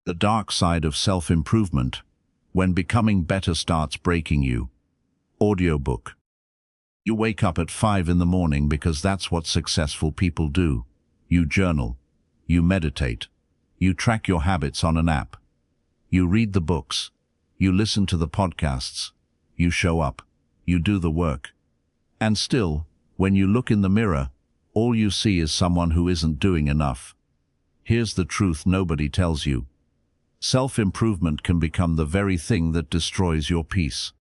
The dark side of self-improvement, when becoming better starts breaking you. Audiobook. You wake up at 5 in the morning because that's what successful people do. You journal. You meditate. You track your habits on an app. You read the books. You listen to the podcasts. You show up. You do the work. And still, when you look in the mirror, all you see is someone who isn't doing enough. Here's the truth nobody tells you. Self-improvement can become the very thing that destroys your peace.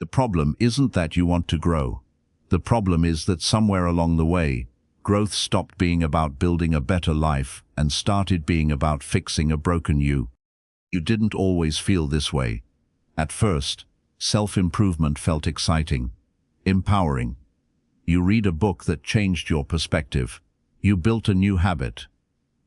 The problem isn't that you want to grow. The problem is that somewhere along the way, growth stopped being about building a better life and started being about fixing a broken you. You didn't always feel this way. At first, self-improvement felt exciting, empowering. You read a book that changed your perspective. You built a new habit.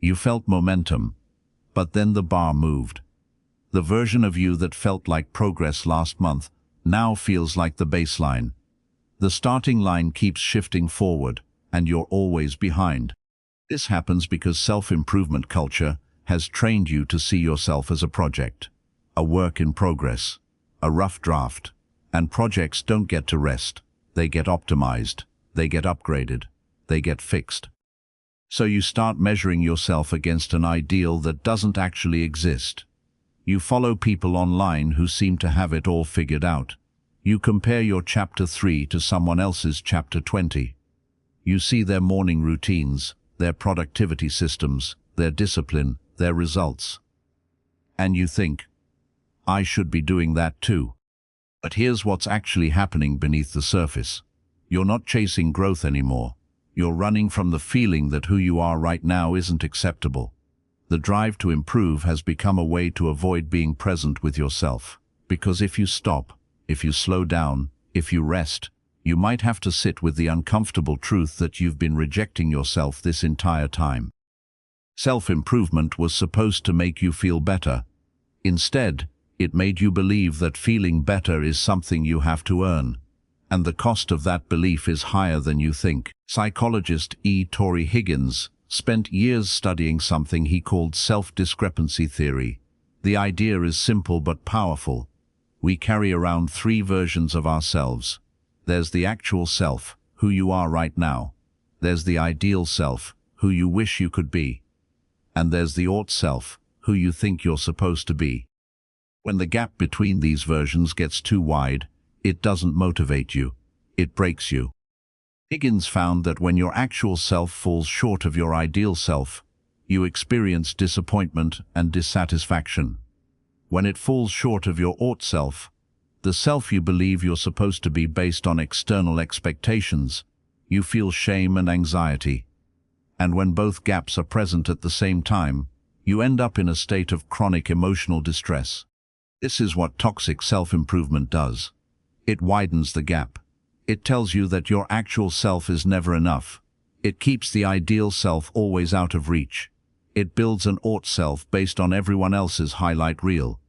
You felt momentum. But then the bar moved. The version of you that felt like progress last month now feels like the baseline. The starting line keeps shifting forward, and you're always behind. This happens because self-improvement culture has trained you to see yourself as a project, a work in progress, a rough draft, and projects don't get to rest. They get optimized, they get upgraded, they get fixed. So you start measuring yourself against an ideal that doesn't actually exist. You follow people online who seem to have it all figured out. You compare your chapter 3 to someone else's chapter 20. You see their morning routines, their productivity systems, their discipline, their results. And you think, I should be doing that too. But here's what's actually happening beneath the surface. You're not chasing growth anymore. You're running from the feeling that who you are right now isn't acceptable. The drive to improve has become a way to avoid being present with yourself. Because if you stop, if you slow down, if you rest, you might have to sit with the uncomfortable truth that you've been rejecting yourself this entire time. Self-improvement was supposed to make you feel better. Instead, it made you believe that feeling better is something you have to earn. And the cost of that belief is higher than you think. Psychologist E. Torrey Higgins spent years studying something he called self-discrepancy theory. The idea is simple but powerful. We carry around 3 versions of ourselves. There's the actual self, who you are right now. There's the ideal self, who you wish you could be. And there's the ought self, who you think you're supposed to be. When the gap between these versions gets too wide, it doesn't motivate you, it breaks you. Higgins found that when your actual self falls short of your ideal self, you experience disappointment and dissatisfaction. When it falls short of your ought self, the self you believe you're supposed to be based on external expectations, you feel shame and anxiety. And when both gaps are present at the same time, you end up in a state of chronic emotional distress. This is what toxic self-improvement does. It widens the gap. It tells you that your actual self is never enough. It keeps the ideal self always out of reach. It builds an ought self based on everyone else's highlight reel.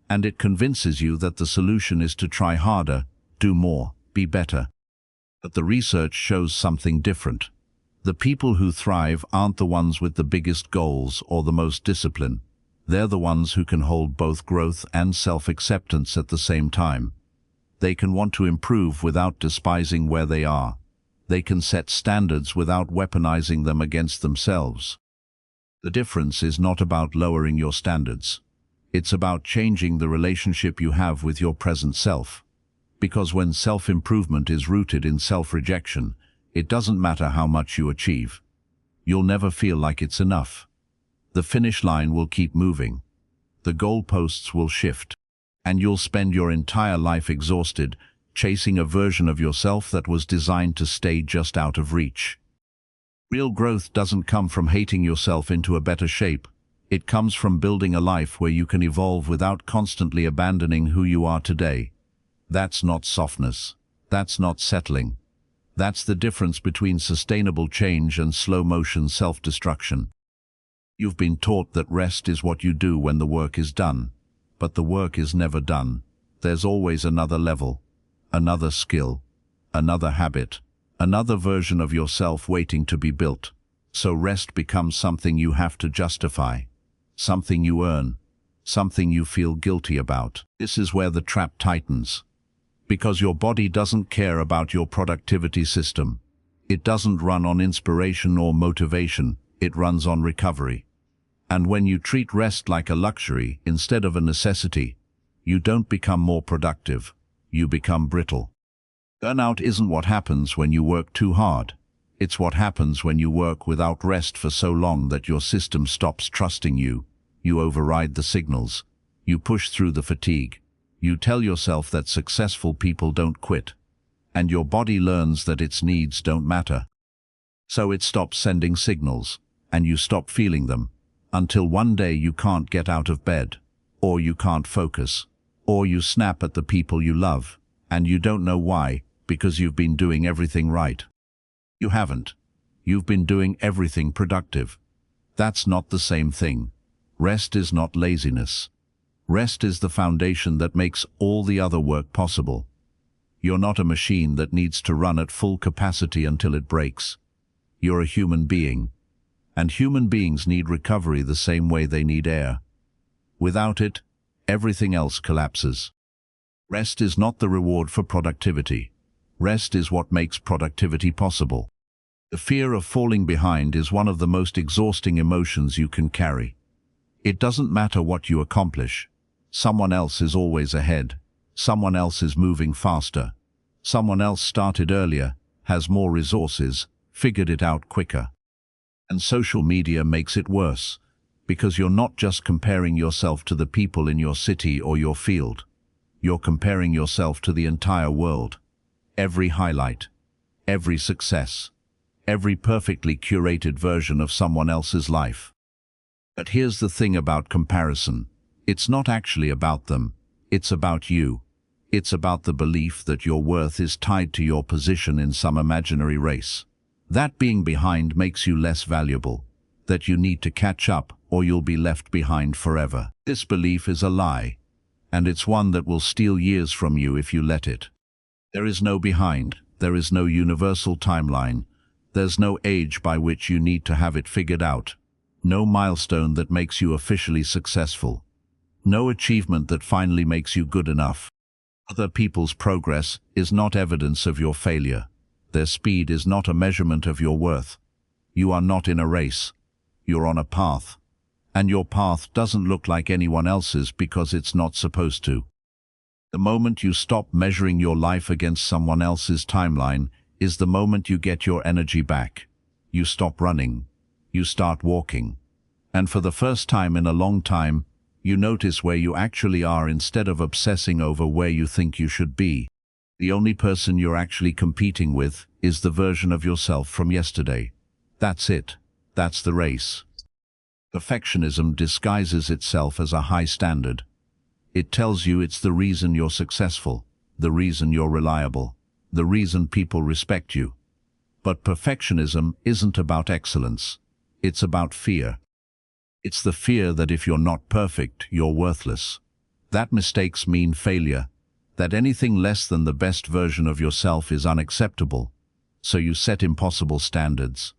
And it convinces you that the solution is to try harder, do more, be better. But the research shows something different. The people who thrive aren't the ones with the biggest goals or the most discipline. They're the ones who can hold both growth and self-acceptance at the same time. They can want to improve without despising where they are. They can set standards without weaponizing them against themselves. The difference is not about lowering your standards. It's about changing the relationship you have with your present self. Because when self-improvement is rooted in self-rejection, it doesn't matter how much you achieve. You'll never feel like it's enough. The finish line will keep moving. The goalposts will shift. And you'll spend your entire life exhausted, chasing a version of yourself that was designed to stay just out of reach. Real growth doesn't come from hating yourself into a better shape. It comes from building a life where you can evolve without constantly abandoning who you are today. That's not softness. That's not settling. That's the difference between sustainable change and slow-motion self-destruction. You've been taught that rest is what you do when the work is done. But the work is never done. There's always another level, another skill, another habit, another version of yourself waiting to be built. So rest becomes something you have to justify, something you earn, something you feel guilty about. This is where the trap tightens. Because your body doesn't care about your productivity system. It doesn't run on inspiration or motivation, it runs on recovery. And when you treat rest like a luxury instead of a necessity, you don't become more productive, you become brittle. Burnout isn't what happens when you work too hard. It's what happens when you work without rest for so long that your system stops trusting you. You override the signals. You push through the fatigue. You tell yourself that successful people don't quit. And your body learns that its needs don't matter. So it stops sending signals, and you stop feeling them, until one day you can't get out of bed, or you can't focus, or you snap at the people you love, and you don't know why, because you've been doing everything right. You haven't. You've been doing everything productive. That's not the same thing. Rest is not laziness. Rest is the foundation that makes all the other work possible. You're not a machine that needs to run at full capacity until it breaks. You're a human being. And human beings need recovery the same way they need air. Without it, everything else collapses. Rest is not the reward for productivity. Rest is what makes productivity possible. The fear of falling behind is one of the most exhausting emotions you can carry. It doesn't matter what you accomplish. Someone else is always ahead. Someone else is moving faster. Someone else started earlier, has more resources, figured it out quicker. And social media makes it worse, because you're not just comparing yourself to the people in your city or your field. You're comparing yourself to the entire world. Every highlight, every success, every perfectly curated version of someone else's life. But here's the thing about comparison. It's not actually about them. It's about you. It's about the belief that your worth is tied to your position in some imaginary race. That being behind makes you less valuable, that you need to catch up or you'll be left behind forever. This belief is a lie, and it's one that will steal years from you if you let it. There is no behind, there is no universal timeline, there's no age by which you need to have it figured out, no milestone that makes you officially successful, no achievement that finally makes you good enough. Other people's progress is not evidence of your failure. Their speed is not a measurement of your worth. You are not in a race. You're on a path. And your path doesn't look like anyone else's because it's not supposed to. The moment you stop measuring your life against someone else's timeline is the moment you get your energy back. You stop running. You start walking. And for the first time in a long time, you notice where you actually are instead of obsessing over where you think you should be. The only person you're actually competing with is the version of yourself from yesterday. That's it. That's the race. Perfectionism disguises itself as a high standard. It tells you it's the reason you're successful, the reason you're reliable, the reason people respect you. But perfectionism isn't about excellence. It's about fear. It's the fear that if you're not perfect, you're worthless. That mistakes mean failure. That anything less than the best version of yourself is unacceptable. So you set impossible standards.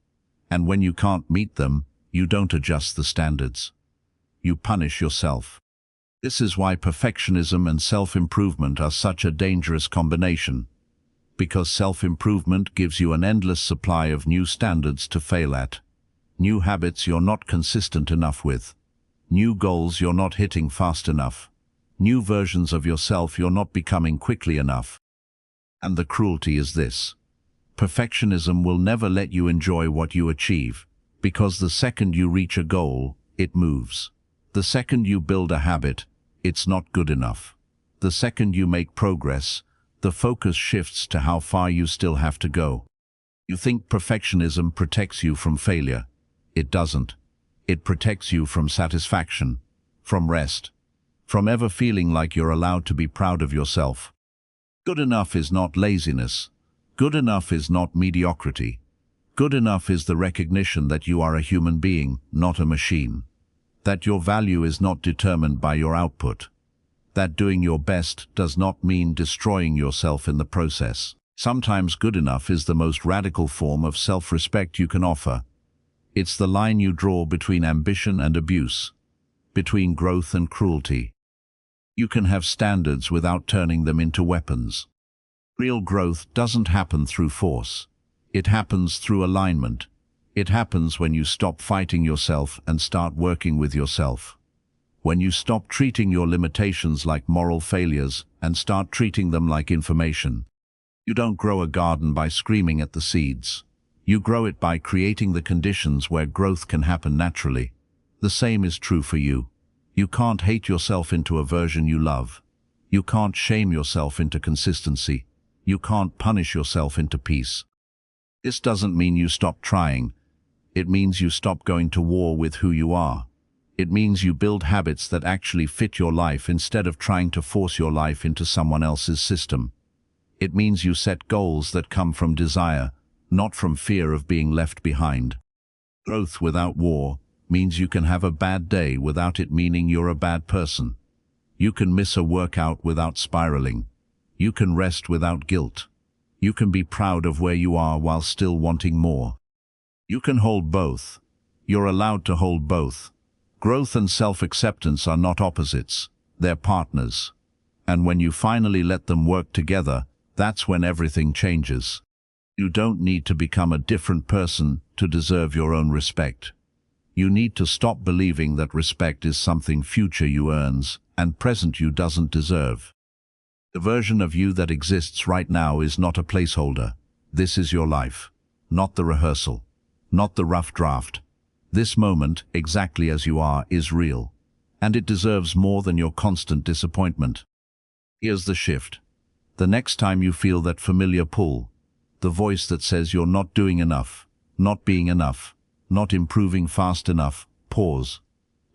And when you can't meet them, you don't adjust the standards. You punish yourself. This is why perfectionism and self-improvement are such a dangerous combination. Because self-improvement gives you an endless supply of new standards to fail at. New habits you're not consistent enough with. New goals you're not hitting fast enough. New versions of yourself you're not becoming quickly enough. And the cruelty is this. Perfectionism will never let you enjoy what you achieve, because the second you reach a goal, it moves. The second you build a habit, it's not good enough. The second you make progress, the focus shifts to how far you still have to go. You think perfectionism protects you from failure. It doesn't. It protects you from satisfaction, from rest, from ever feeling like you're allowed to be proud of yourself. Good enough is not laziness. Good enough is not mediocrity. Good enough is the recognition that you are a human being, not a machine. That your value is not determined by your output. That doing your best does not mean destroying yourself in the process. Sometimes good enough is the most radical form of self-respect you can offer. It's the line you draw between ambition and abuse, between growth and cruelty. You can have standards without turning them into weapons. Real growth doesn't happen through force. It happens through alignment. It happens when you stop fighting yourself and start working with yourself. When you stop treating your limitations like moral failures and start treating them like information. You don't grow a garden by screaming at the seeds. You grow it by creating the conditions where growth can happen naturally. The same is true for you. You can't hate yourself into a version you love. You can't shame yourself into consistency. You can't punish yourself into peace. This doesn't mean you stop trying. It means you stop going to war with who you are. It means you build habits that actually fit your life instead of trying to force your life into someone else's system. It means you set goals that come from desire, not from fear of being left behind. Growth without war means you can have a bad day without it meaning you're a bad person. You can miss a workout without spiraling. You can rest without guilt. You can be proud of where you are while still wanting more. You can hold both. You're allowed to hold both. Growth and self-acceptance are not opposites, they're partners. And when you finally let them work together, that's when everything changes. You don't need to become a different person to deserve your own respect. You need to stop believing that respect is something future you earns and present you doesn't deserve. The version of you that exists right now is not a placeholder. This is your life, not the rehearsal, not the rough draft. This moment, exactly as you are, is real, and it deserves more than your constant disappointment. Here's the shift. The next time you feel that familiar pull, the voice that says you're not doing enough, not being enough, not improving fast enough, pause.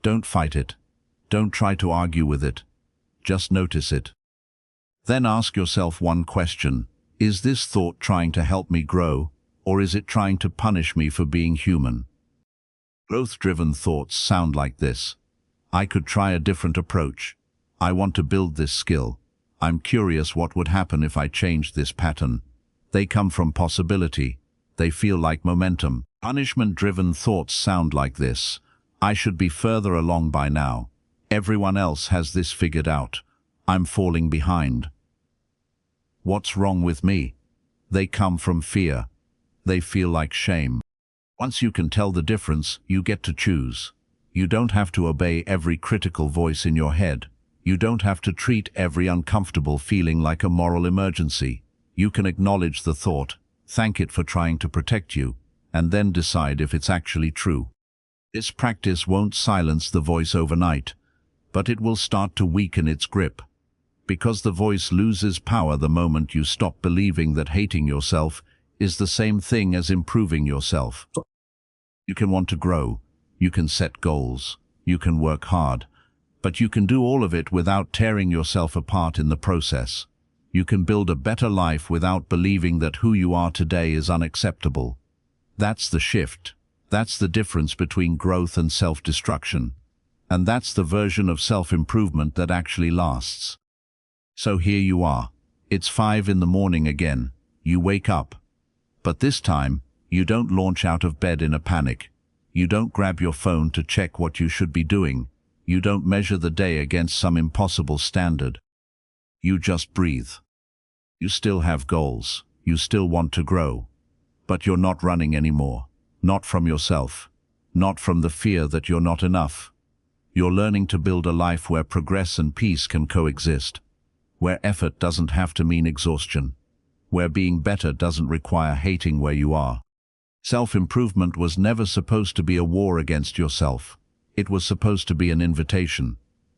Don't fight it. Don't try to argue with it. Just notice it. Then ask yourself one question. Is this thought trying to help me grow, or is it trying to punish me for being human? Growth-driven thoughts sound like this. I could try a different approach. I want to build this skill. I'm curious what would happen if I changed this pattern. They come from possibility. They feel like momentum. Punishment-driven thoughts sound like this. I should be further along by now. Everyone else has this figured out. I'm falling behind. What's wrong with me? They come from fear. They feel like shame. Once you can tell the difference, you get to choose. You don't have to obey every critical voice in your head. You don't have to treat every uncomfortable feeling like a moral emergency. You can acknowledge the thought, thank it for trying to protect you, and then decide if it's actually true. This practice won't silence the voice overnight, but it will start to weaken its grip. Because the voice loses power the moment you stop believing that hating yourself is the same thing as improving yourself. You can want to grow, you can set goals, you can work hard, but you can do all of it without tearing yourself apart in the process. You can build a better life without believing that who you are today is unacceptable. That's the shift. That's the difference between growth and self-destruction. And that's the version of self-improvement that actually lasts. So here you are. It's 5 in the morning again. You wake up. But this time, you don't launch out of bed in a panic. You don't grab your phone to check what you should be doing. You don't measure the day against some impossible standard. You just breathe. You still have goals. You still want to grow. But you're not running anymore. Not from yourself. Not from the fear that you're not enough. You're learning to build a life where progress and peace can coexist. Where effort doesn't have to mean exhaustion. Where being better doesn't require hating where you are. Self-improvement was never supposed to be a war against yourself. It was supposed to be an invitation.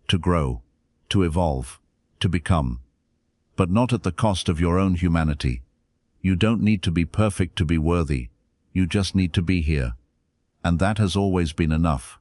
To grow. To evolve. To become. But not at the cost of your own humanity. You don't need to be perfect to be worthy. You just need to be here. And that has always been enough.